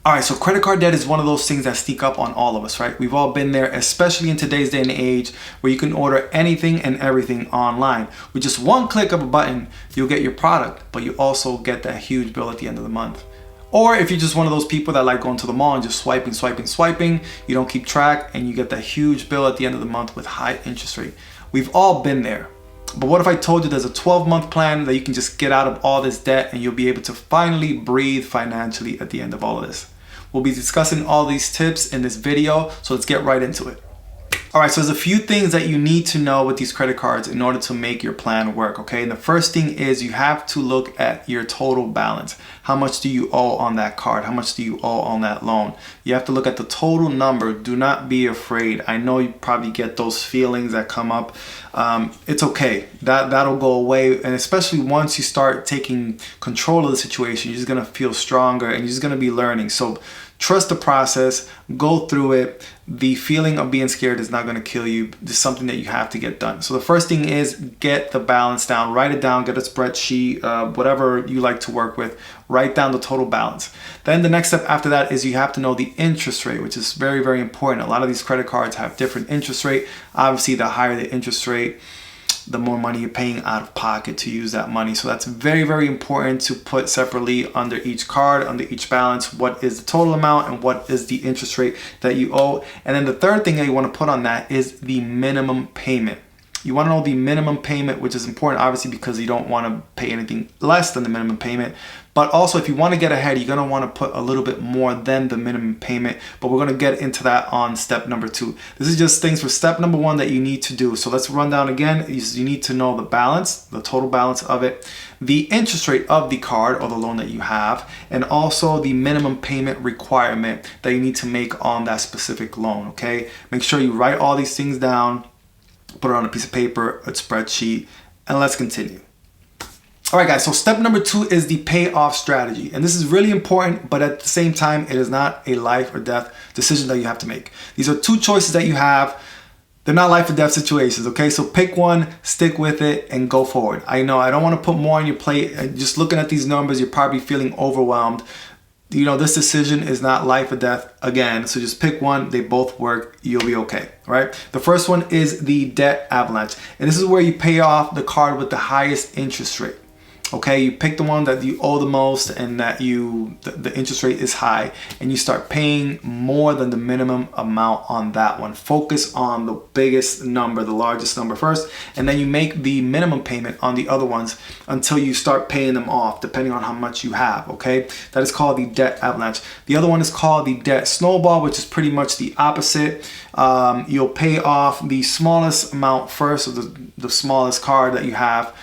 All right, so credit card debt is one of those things that sneak up on all of us, right? We've all been there, especially in today's day and age where you can order anything and everything online. With just one click of a button, you'll get your product, but you also get that huge bill at the end of the month. Or if you're just one of those people that like going to the mall and just swiping, you don't keep track and you get that huge bill at the end of the month with high interest rate. We've all been there. But what if I told you there's a 12-month plan that you can just get out of all this debt and you'll be able to finally breathe financially at the end of all of this? We'll be discussing all these tips in this video, so let's get right into it. All right, so there's a few things that you need to know with these credit cards in order to make your plan work, okay? And the first thing is you have to look at your total balance. How much do you owe on that card? How much do you owe on that loan? You have to look at the total number. Do not be afraid. I know you probably get those feelings that come up. It's okay. That'll go away. And especially once you start taking control of the situation, you're just gonna feel stronger and you're just gonna be learning. So trust the process, go through it. The feeling of being scared is not gonna kill you. It's something that you have to get done. So the first thing is get the balance down, write it down, get a spreadsheet, whatever you like to work with, write down the total balance. Then the next step after that is you have to know the interest rate, which is very, very important. A lot of these credit cards have different interest rate. Obviously, the higher the interest rate, the more money you're paying out of pocket to use that money. So that's very, very important to put separately under each card, under each balance, what is the total amount and what is the interest rate that you owe. And then the third thing that you want to put on that is the minimum payment. You want to know the minimum payment, which is important obviously because you don't want to pay anything less than the minimum payment. But also if you want to get ahead, you're going to want to put a little bit more than the minimum payment. But we're going to get into that on step number 2. This is just things for step number 1 that you need to do. So let's run down again. You need to know the balance, the total balance of it, the interest rate of the card or the loan that you have, and also the minimum payment requirement that you need to make on that specific loan, okay? Make sure you write all these things down, put it on a piece of paper, a spreadsheet, and let's continue. All right, guys, so step number 2 is the payoff strategy. And this is really important, but at the same time, it is not a life or death decision that you have to make. These are 2 choices that you have. They're not life or death situations, okay? So pick one, stick with it, and go forward. I know I don't want to put more on your plate. Just looking at these numbers, you're probably feeling overwhelmed. You know, this decision is not life or death again. So just pick one. They both work. You'll be okay, right? The first one is the debt avalanche. And this is where you pay off the card with the highest interest rate. Okay, you pick the one that you owe the most and that the interest rate is high, and you start paying more than the minimum amount on that one. Focus on the biggest number, the largest number first, and then you make the minimum payment on the other ones until you start paying them off, depending on how much you have, okay? That is called the debt avalanche. The other one is called the debt snowball, which is pretty much the opposite. You'll pay off the smallest amount first, or the smallest card that you have,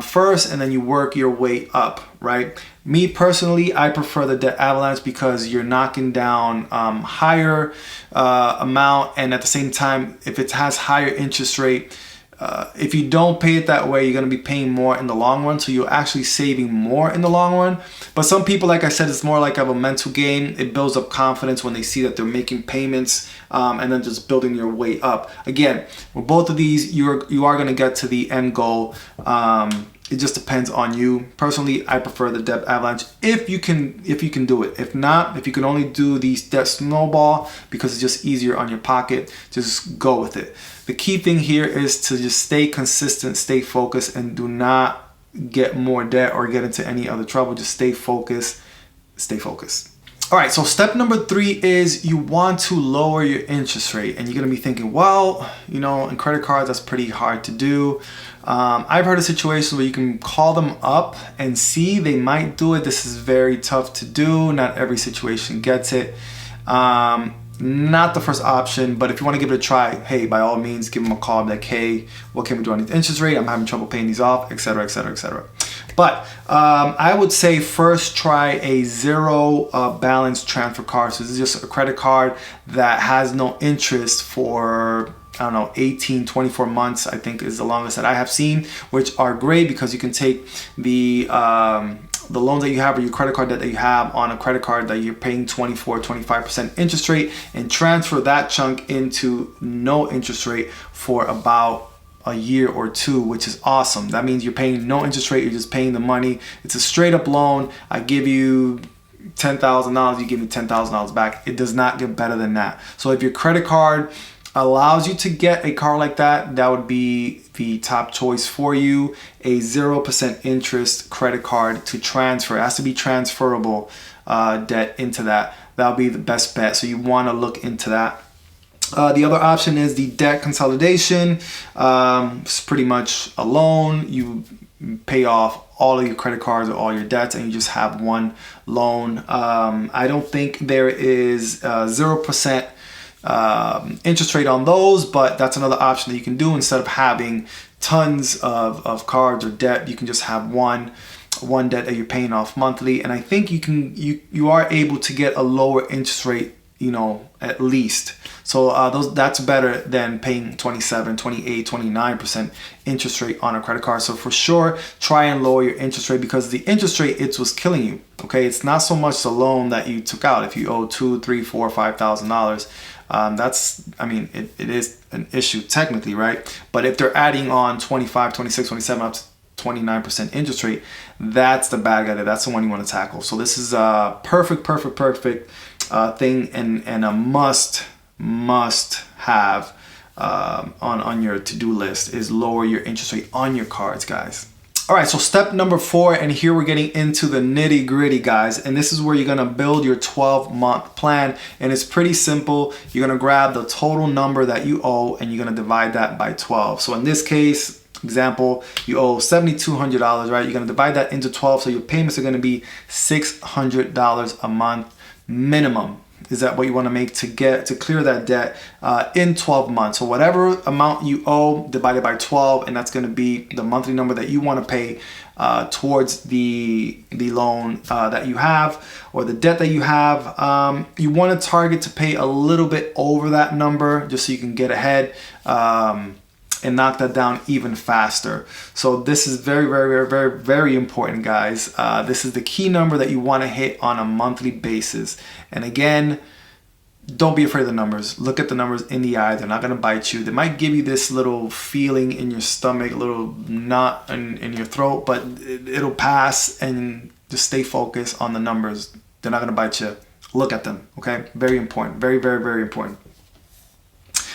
first, and then you work your way up, right? Me personally, I prefer the debt avalanche because you're knocking down higher amount, and at the same time, if it has higher interest rate, if you don't pay it that way, you're going to be paying more in the long run, so you're actually saving more in the long run. But some people, like I said, it's more like of a mental game. It builds up confidence when they see that they're making payments, and then just building your way up. Again, with both of these, you are going to get to the end goal. It just depends on you. Personally, I prefer the debt avalanche if you can do it. If not, if you can only do the debt snowball because it's just easier on your pocket, just go with it. The key thing here is to just stay consistent, stay focused, and do not get more debt or get into any other trouble. Just stay focused, stay focused. All right, so step number 3 is you want to lower your interest rate. And you're gonna be thinking, well, you know, in credit cards, that's pretty hard to do. I've heard of situations where you can call them up and see they might do it. This is very tough to do. Not every situation gets it. Not the first option, but if you want to give it a try, hey, by all means, give them a call. Be like, hey, what can we do on the interest rate? I'm having trouble paying these off, etc., etc., etc. But I would say first try a zero balance transfer card. So this is just a credit card that has no interest for, I don't know, 18, 24 months, I think is the longest that I have seen, which are great because you can take the loans that you have or your credit card debt that you have on a credit card that you're paying 24, 25% interest rate and transfer that chunk into no interest rate for about a year or 2, which is awesome. That means you're paying no interest rate, you're just paying the money. It's a straight up loan. I give you $10,000, you give me $10,000 back. It does not get better than that. So if your credit card allows you to get a car like that, that would be the top choice for you. A 0% interest credit card to transfer. It has to be transferable debt into that. That'll be the best bet. So you want to look into that. The other option is the debt consolidation. It's pretty much a loan. You pay off all of your credit cards or all your debts and you just have one loan. I don't think there is 0% interest rate on those, but that's another option that you can do. Instead of having tons of cards or debt, you can just have one debt that you're paying off monthly. And I think you are able to get a lower interest rate, at least. So that's better than paying 27, 28, 29% interest rate on a credit card. So for sure, try and lower your interest rate, because the interest rate, it was killing you. Okay, it's not so much the loan that you took out. If you owe $2,000, $3,000, $4,000, $5,000, it is an issue technically, right? But if they're adding on 25, 26, 27, up to 29% interest rate, that's the bad guy. That's the one you want to tackle. So this is a perfect thing and a must have on your to-do list is lower your interest rate on your cards, guys. All right, so step number 4, and here we're getting into the nitty gritty, guys. And this is where you're gonna build your 12-month plan. And it's pretty simple. You're gonna grab the total number that you owe and you're gonna divide that by 12. So in this case, example, you owe $7,200, right? You're gonna divide that into 12. So your payments are gonna be $600 a month minimum. Is that what you want to make to clear that debt in 12 months? So whatever amount you owe divided by 12, and that's going to be the monthly number that you want to pay towards the loan that you have or the debt that you have. You want to target to pay a little bit over that number just so you can get ahead and knock that down even faster. So this is very important, guys. This is the key number that you want to hit on a monthly basis. And again, don't be afraid of the numbers. Look at the numbers in the eye. They're not going to bite you. They might give you this little feeling in your stomach, a little knot in your throat, but it'll pass, and just stay focused on the numbers. They're not going to bite you. Look at them, okay? Very important. Very important.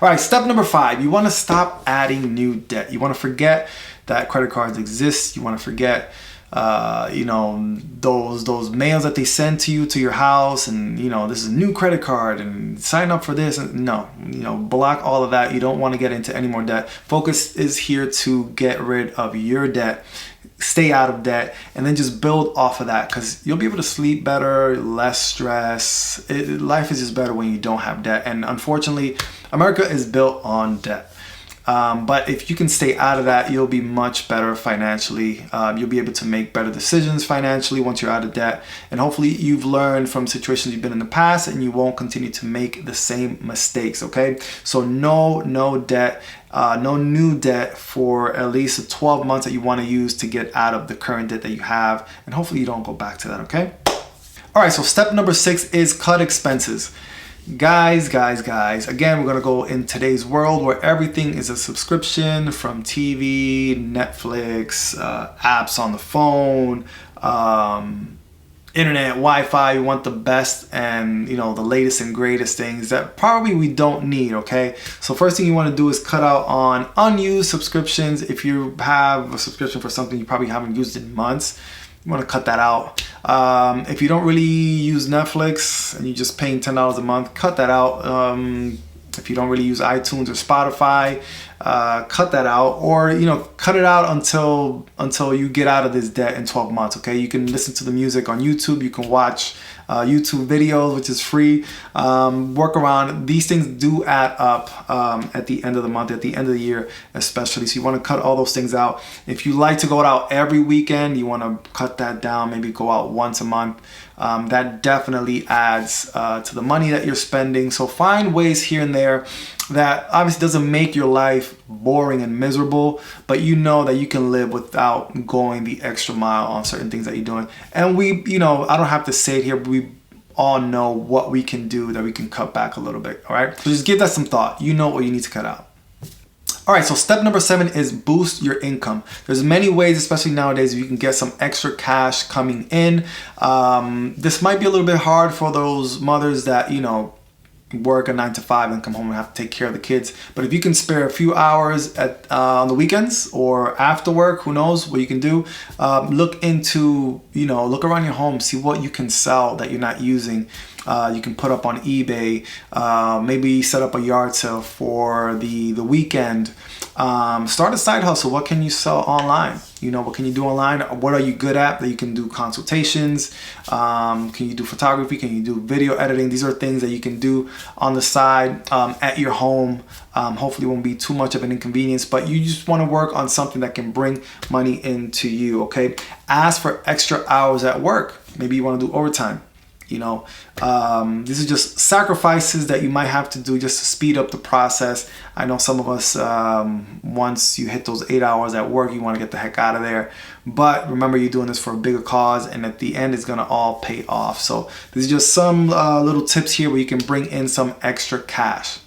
All right, step number 5, you want to stop adding new debt. You want to forget that credit cards exist. You want to forget, those mails that they send to you to your house, and this is a new credit card and sign up for this. And no, block all of that. You don't want to get into any more debt. Focus is here to get rid of your debt. Stay out of debt, and then just build off of that, because you'll be able to sleep better, less stress. Life is just better when you don't have debt. And unfortunately, America is built on debt. But if you can stay out of that, you'll be much better financially. You'll be able to make better decisions financially once you're out of debt. And hopefully you've learned from situations you've been in the past, and you won't continue to make the same mistakes, okay? So no debt, no new debt for at least 12 months that you want to use to get out of the current debt that you have. And hopefully you don't go back to that, okay? All right, so step number 6 is cut expenses. Guys, again, we're gonna go in today's world where everything is a subscription, from TV, Netflix, apps on the phone, internet, Wi-Fi. You want the best and the latest and greatest things that probably we don't need, okay? So first thing you want to do is cut out on unused subscriptions. If you have a subscription for something you probably haven't used in months, you want to cut that out. If you don't really use Netflix and you're just paying $10 a month, cut that out. If you don't really use iTunes or Spotify, cut that out, or cut it out until you get out of this debt in 12 months. Okay, you can listen to the music on YouTube. You can watch YouTube videos, which is free. Work around. These things do add up at the end of the month, at the end of the year especially. So you want to cut all those things out. If you like to go out every weekend, you want to cut that down, maybe go out once a month. That definitely adds to the money that you're spending. So find ways here and there that obviously doesn't make your life boring and miserable, but you know that you can live without going the extra mile on certain things that you're doing. And I don't have to say it here, but we all know what we can do that we can cut back a little bit, all right? So just give that some thought. You know what you need to cut out. All All right, so step number 7 is boost your income. There's many ways, especially nowadays, you can get some extra cash coming in. This might be a little bit hard for those mothers that, you know, work a 9 to 5 and come home and have to take care of the kids. But if you can spare a few hours on the weekends or after work, who knows what you can do. Look into, you know, look around your home, see what you can sell that you're not using. You can put up on eBay, maybe set up a yard sale for the weekend. Start a side hustle. What can you sell online? You know, what can you do online? What are you good at that you can do consultations? Can you do photography? Can you do video editing? These are things that you can do on the side at your home. Hopefully it won't be too much of an inconvenience, but you just want to work on something that can bring money into you, okay? Ask for extra hours at work. Maybe you want to do overtime. You know, these are just sacrifices that you might have to do just to speed up the process. I know some of us, once you hit those 8 hours at work, you want to get the heck out of there. But remember, you're doing this for a bigger cause, and at the end, it's going to all pay off. So these are just some little tips here where you can bring in some extra cash.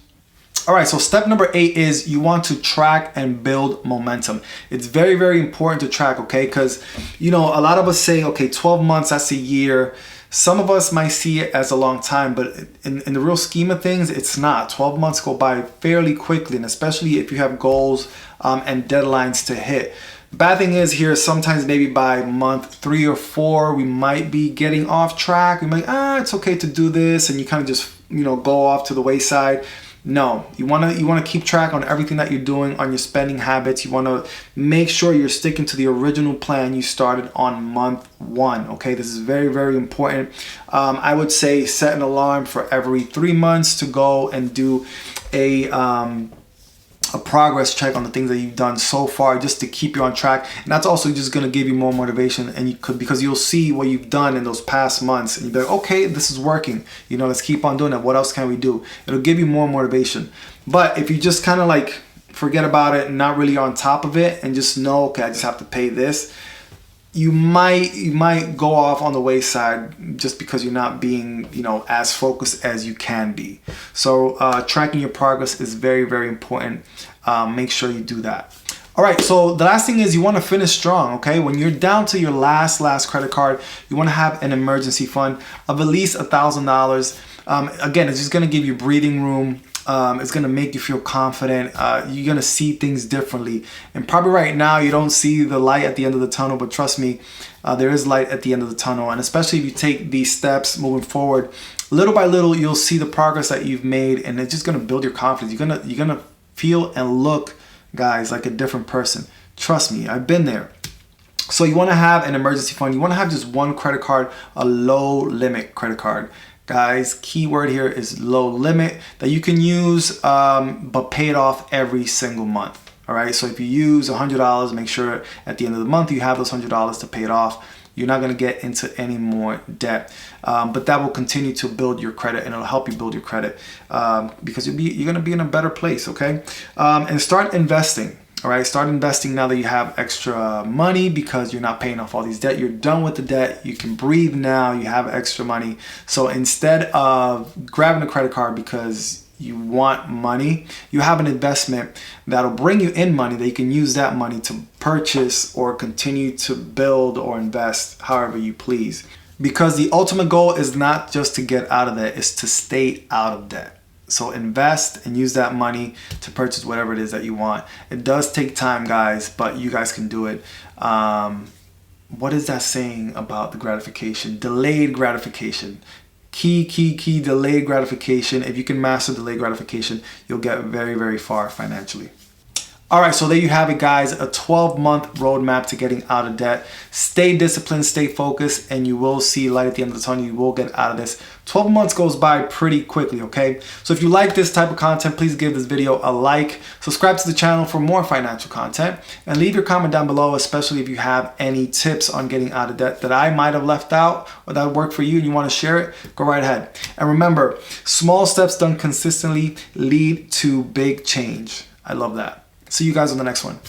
All right, so step number 8 is you want to track and build momentum. It's very, very important to track, okay? Because, you know, a lot of us say, okay, 12 months, that's a year. Some of us might see it as a long time, but in the real scheme of things, it's not. 12 months go by fairly quickly, and especially if you have goals and deadlines to hit. Bad thing is here, sometimes maybe by month 3 or 4, we might be getting off track. We might, it's okay to do this, and you kind of just, you know, go off to the wayside. No, you want to keep track on everything that you're doing, on your spending habits. You want to make sure you're sticking to the original plan you started on month 1. Okay, this is very, very important. I would say set an alarm for every 3 months to go and do a progress check on the things that you've done so far, just to keep you on track. And that's also just going to give you more motivation, and because you'll see what you've done in those past months, and you'll be like, okay, this is working, you know, let's keep on doing it. What else can we do? It'll give you more motivation. But if you just kind of like forget about it and not really on top of it, and just know, okay, I just have to pay this, you might go off on the wayside just because you're not being, you know, as focused as you can be. So tracking your progress is very, very important. Make sure you do that. All right, so the last thing is you want to finish strong, okay? When you're down to your last credit card, you want to have an emergency fund of at least $1,000. Again, it's just going to give you breathing room. It's going to make you feel confident. You're going to see things differently. And probably right now you don't see the light at the end of the tunnel, but trust me, there is light at the end of the tunnel. And especially if you take these steps moving forward, little by little, you'll see the progress that you've made, and it's just going to build your confidence. You're going to feel and look, guys, like a different person. Trust me, I've been there. So you want to have an emergency fund. You want to have just one credit card, a low limit credit card. Guys, key word here is low limit, that you can use but pay it off every single month. All right, so if you use $100, make sure at the end of the month you have those $100 to pay it off. You're not going to get into any more debt, but that will continue to build your credit, and it'll help you build your credit because you're going to be in a better place. Okay, and start investing. All right, start investing now that you have extra money, because you're not paying off all these debt. You're done with the debt. You can breathe now. You have extra money. So instead of grabbing a credit card because you want money, you have an investment that'll bring you in money, that you can use that money to purchase or continue to build or invest however you please. Because the ultimate goal is not just to get out of debt, it's to stay out of debt. So invest and use that money to purchase whatever it is that you want. It does take time, guys, but you guys can do it. What is that saying about the gratification? Delayed gratification. Key, delayed gratification. If you can master delayed gratification, you'll get very, very far financially. All right, so there you have it, guys. A 12-month roadmap to getting out of debt. Stay disciplined, stay focused, and you will see light at the end of the tunnel. You will get out of this. 12 months goes by pretty quickly, okay? So if you like this type of content, please give this video a like. Subscribe to the channel for more financial content. And leave your comment down below, especially if you have any tips on getting out of debt that I might have left out or that would work for you and you want to share it, go right ahead. And remember, small steps done consistently lead to big change. I love that. See you guys on the next one.